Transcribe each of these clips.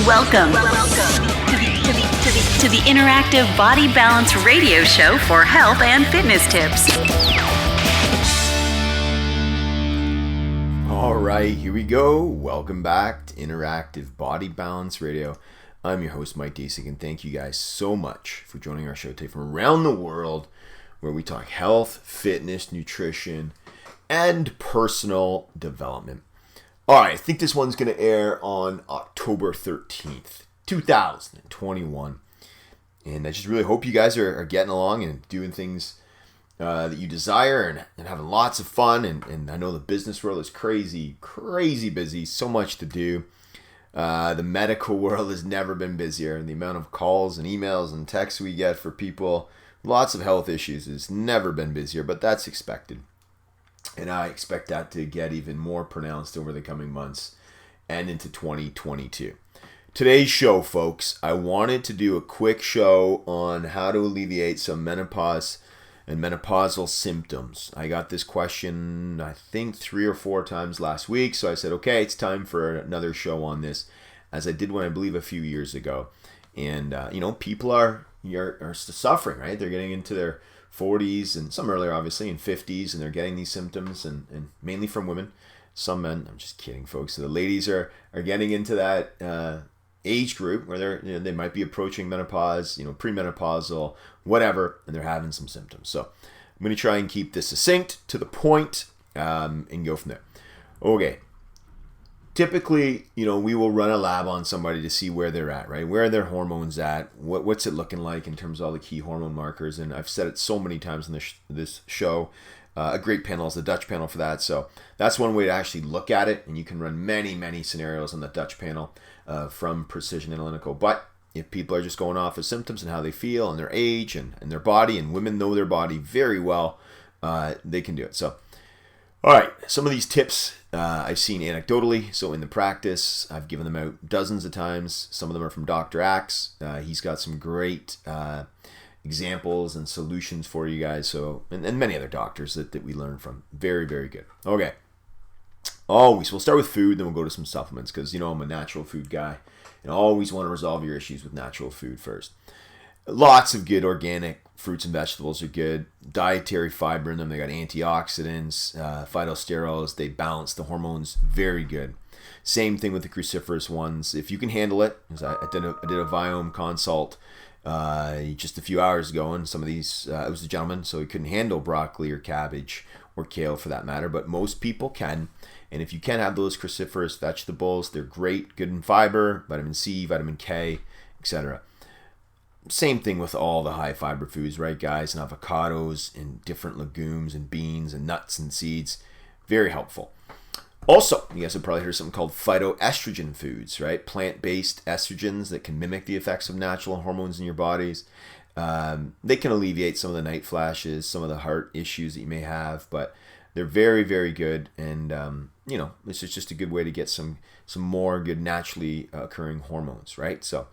Welcome to the interactive body balance radio show for health and fitness tips. All right, here we go. Welcome back to Interactive Body Balance Radio. I'm your host, Mike Dasik, and thank you guys so much for joining our show today from around the world, where we talk health, fitness, nutrition, and personal development. All right, I think this one's going to air on October 13th, 2021. And I just really hope you guys are getting along and doing things that you desire and having lots of fun. And I know the business world is crazy busy, so much to do. The medical world has never been busier. And the amount of calls and emails and texts we get for people, lots of health issues, has never been busier, but that's expected. And I expect that to get even more pronounced over the coming months and into 2022. Today's show, folks, I wanted to do a quick show on how to alleviate some menopause and menopausal symptoms. I got this question, I think 3 or 4 times last week, so I said, okay, it's time for another show on this, as I did one, I believe, a few years ago. And, people are suffering, right? They're getting into their 40s and some earlier, obviously, in 50s, and they're getting these symptoms, and mainly from women. Some men, I'm just kidding, folks. So the ladies are getting into that age group where they might be approaching menopause, premenopausal, whatever, and they're having some symptoms. So I'm going to try and keep this succinct, to the point, and go from there. Okay. Typically, we will run a lab on somebody to see where they're at, right? Where are their hormones at? What's it looking like in terms of all the key hormone markers? And I've said it so many times in this show. A great panel is the Dutch panel for that. So that's one way to actually look at it. And you can run many, many scenarios on the Dutch panel from Precision Analytical. But if people are just going off of symptoms and how they feel and their age and their body, and women know their body very well, they can do it. So, all right, some of these tips I've seen anecdotally. So in the practice, I've given them out dozens of times. Some of them are from Dr. Axe. He's got some great examples and solutions for you guys. So, and many other doctors that we learn from. Very, very good. Okay. Always, we'll start with food, then we'll go to some supplements, because I'm a natural food guy, and I always want to resolve your issues with natural food first. Lots of good organic fruits and vegetables are good. Dietary fiber in them. They got antioxidants, phytosterols. They balance the hormones. Very good. Same thing with the cruciferous ones. If you can handle it, because I did a Viome consult just a few hours ago, and some of these, it was a gentleman, so he couldn't handle broccoli or cabbage or kale for that matter, but most people can. And if you can have those cruciferous vegetables, they're great, good in fiber, vitamin C, vitamin K, etc. Same thing with all the high fiber foods, right, guys? And avocados and different legumes and beans and nuts and seeds. Very helpful. Also, you guys have probably heard of something called phytoestrogen foods, right? Plant-based estrogens that can mimic the effects of natural hormones in your bodies. They can alleviate some of the night flashes, some of the heart issues that you may have, but they're very, very good. And, this is just a good way to get some more good naturally occurring hormones, right? So,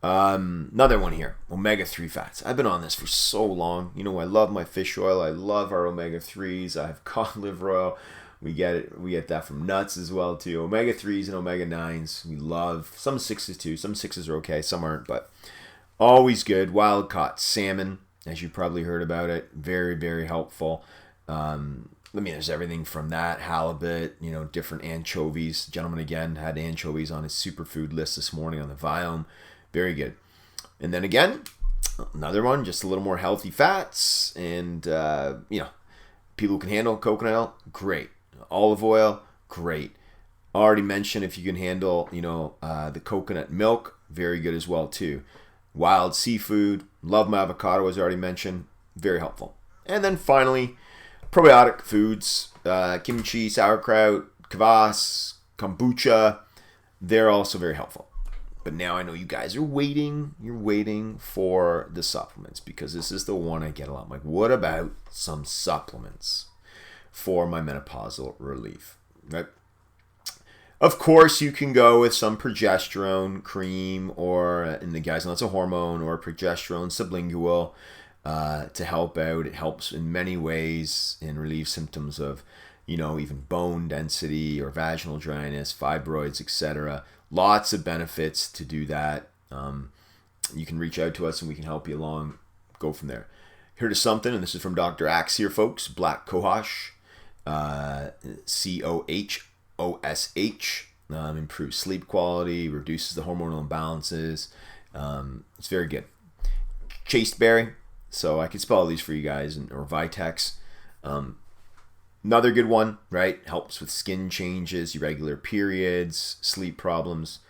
another one here, omega-3 fats. I've been on this for so long. I love my fish oil. I love our omega-3s. I have cod liver oil. We get that from nuts as well too. Omega-3s and omega-9s. We love some 6s too. Some 6s are okay, some aren't, but always good. Wild caught salmon, as you probably heard about it. Very, very helpful. There's everything from that, halibut, different anchovies. Gentleman again had anchovies on his superfood list this morning on the Viome. Very good. And then again, another one, just a little more healthy fats. And, people who can handle coconut oil, great. Olive oil, great. Already mentioned if you can handle, the coconut milk, very good as well too. Wild seafood, love my avocado, as I already mentioned, very helpful. And then finally, probiotic foods, kimchi, sauerkraut, kvass, kombucha, they're also very helpful. But now I know you guys are waiting. You're waiting for the supplements, because this is the one I get a lot. I'm like, what about some supplements for my menopausal relief? Right? Of course, you can go with some progesterone cream, or, and the guys know it's a hormone, or progesterone sublingual to help out. It helps in many ways and relieves symptoms of even bone density or vaginal dryness, fibroids, etc. Lots of benefits to do that. You can reach out to us and we can help you along. Go from there. Here to something, and this is from Dr. Axe here, folks. Black Cohosh, Cohosh, improves sleep quality, reduces the hormonal imbalances. It's very good. Chasteberry, so I could spell all these for you guys, or Vitex. Another good one, right? Helps with skin changes, irregular periods, sleep problems.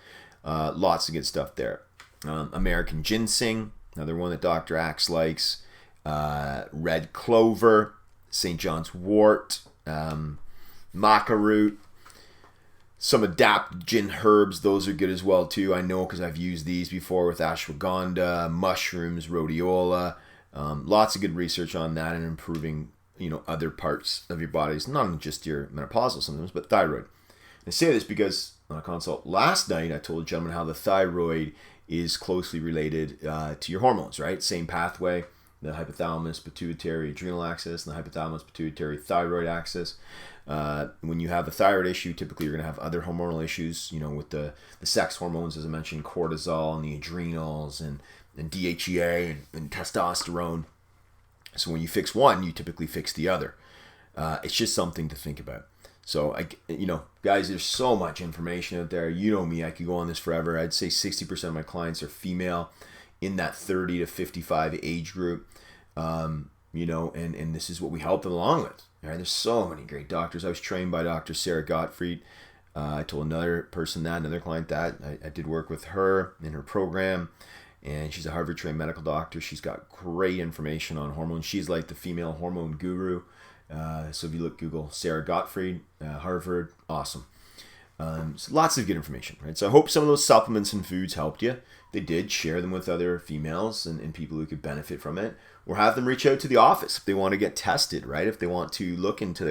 Lots of good stuff there. American ginseng, another one that Dr. Axe likes. Red clover, St. John's wort, maca root, some adaptogen herbs. Those are good as well too. I know because I've used these before with ashwagandha, mushrooms, rhodiola. Lots of good research on that and improving, other parts of your bodies, not just your menopausal symptoms, but thyroid. I say this because on a consult last night, I told a gentleman how the thyroid is closely related to your hormones, right? Same pathway, the hypothalamus, pituitary, adrenal axis, and the hypothalamus, pituitary, thyroid axis. When you have a thyroid issue, typically you're going to have other hormonal issues, with the sex hormones, as I mentioned, cortisol and the adrenals and DHEA and testosterone. So when you fix one, you typically fix the other. It's just something to think about. So, guys, there's so much information out there. You know me, I could go on this forever. I'd say 60% of my clients are female in that 30 to 55 age group, and this is what we help them along with. All right? There's so many great doctors. I was trained by Dr. Sarah Gottfried. I told another client that. I did work with her in her program, and she's a Harvard-trained medical doctor. She's got great information on hormones. She's like the female hormone guru. So if you Google Sarah Gottfried, Harvard, awesome. So lots of good information, right? So I hope some of those supplements and foods helped you. If they did, share them with other females and people who could benefit from it, or have them reach out to the office if they want to get tested, right? If they want to look into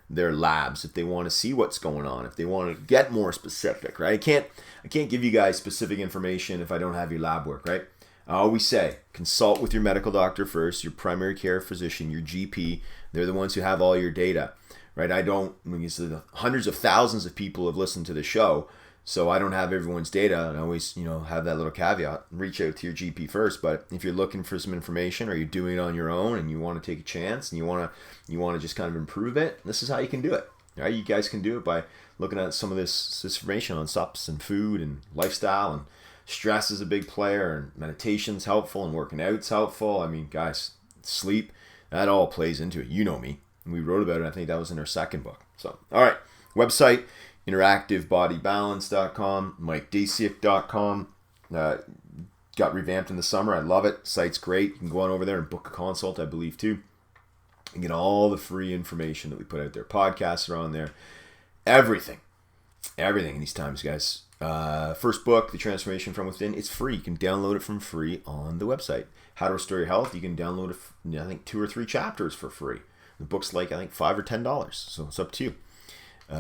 their labs, if they want to see what's going on, if they want to get more specific, right? I can't give you guys specific information if I don't have your lab work, right? I always say, consult with your medical doctor first, your primary care physician, your GP. They're the ones who have all your data, right? Hundreds of thousands of people have listened to the show, so I don't have everyone's data. And I always, have that little caveat. Reach out to your GP first. But if you're looking for some information, or you're doing it on your own and you want to take a chance and you want to just kind of improve it, this is how you can do it. Right? You guys can do it by looking at some of this information on sups and food and lifestyle, and stress is a big player, and meditation's helpful, and working out's helpful. I mean, guys, sleep, that all plays into it. You know me. We wrote about it. I think that was in our second book. So, all right. Website, interactivebodybalance.com, MikeDasiak.com. Got revamped in the summer. I love it. Site's great. You can go on over there and book a consult, I believe, too. And get all the free information that we put out there. Podcasts are on there. Everything in these times, guys. First book, The Transformation from Within, it's free. You can download it from free on the website. How to Restore Your Health, you can download it, I think 2 or 3 chapters for free. The book's like, I think $5 or $10, so it's up to you.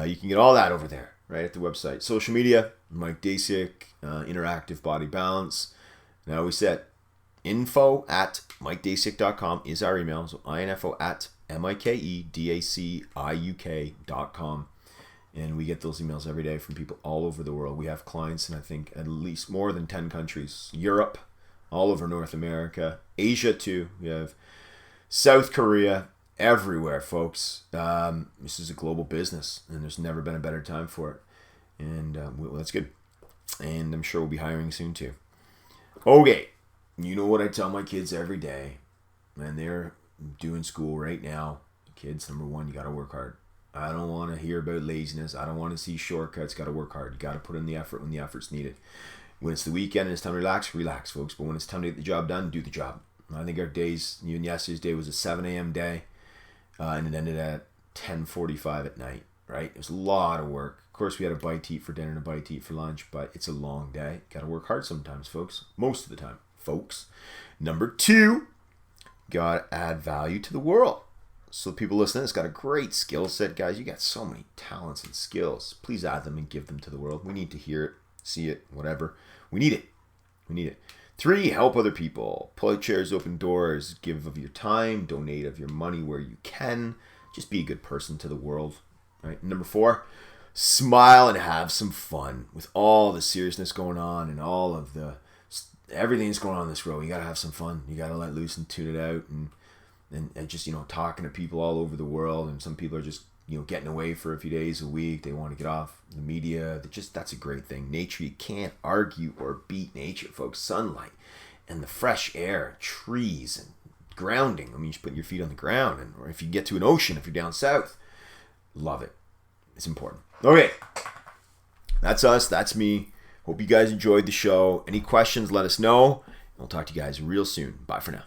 You can get all that over there, right at the website. Social media, Mike Dasiak, Interactive Body Balance. Now we said info@MikeDasiak.com is our email, so info@MikeDasiak.com. And we get those emails every day from people all over the world. We have clients in, I think, at least more than 10 countries. Europe, all over North America, Asia too. We have South Korea, everywhere, folks. This is a global business, and there's never been a better time for it. And that's good. And I'm sure we'll be hiring soon too. Okay, you know what I tell my kids every day, and they're doing school right now. Kids, number one, you got to work hard. I don't want to hear about laziness. I don't want to see shortcuts. Got to work hard. You got to put in the effort when the effort's needed. When it's the weekend and it's time to relax, folks. But when it's time to get the job done, do the job. I think our days, even yesterday's day, was a 7 a.m. day, and it ended at 10:45 at night, right? It was a lot of work. Of course, we had a bite to eat for dinner and a bite to eat for lunch, but it's a long day. Got to work hard sometimes, folks. Most of the time, folks. Number 2, got to add value to the world. So people listening, it's got a great skill set, guys. You got so many talents and skills. Please add them and give them to the world. We need to hear it, see it, whatever. We need it. 3, help other people. Pull out chairs, open doors. Give of your time. Donate of your money where you can. Just be a good person to the world. Right? Number 4, smile and have some fun. With all the seriousness going on and all of everything that's going on in this world, you got to have some fun. You got to let loose and tune it out and just, talking to people all over the world. And some people are just, getting away for a few days a week. They want to get off the media. That's a great thing. Nature, you can't argue or beat nature, folks. Sunlight and the fresh air, trees and grounding. I mean, you just put your feet on the ground, or if you get to an ocean, if you're down south, love it. It's important. Okay. That's us. That's me. Hope you guys enjoyed the show. Any questions, let us know. We'll talk to you guys real soon. Bye for now.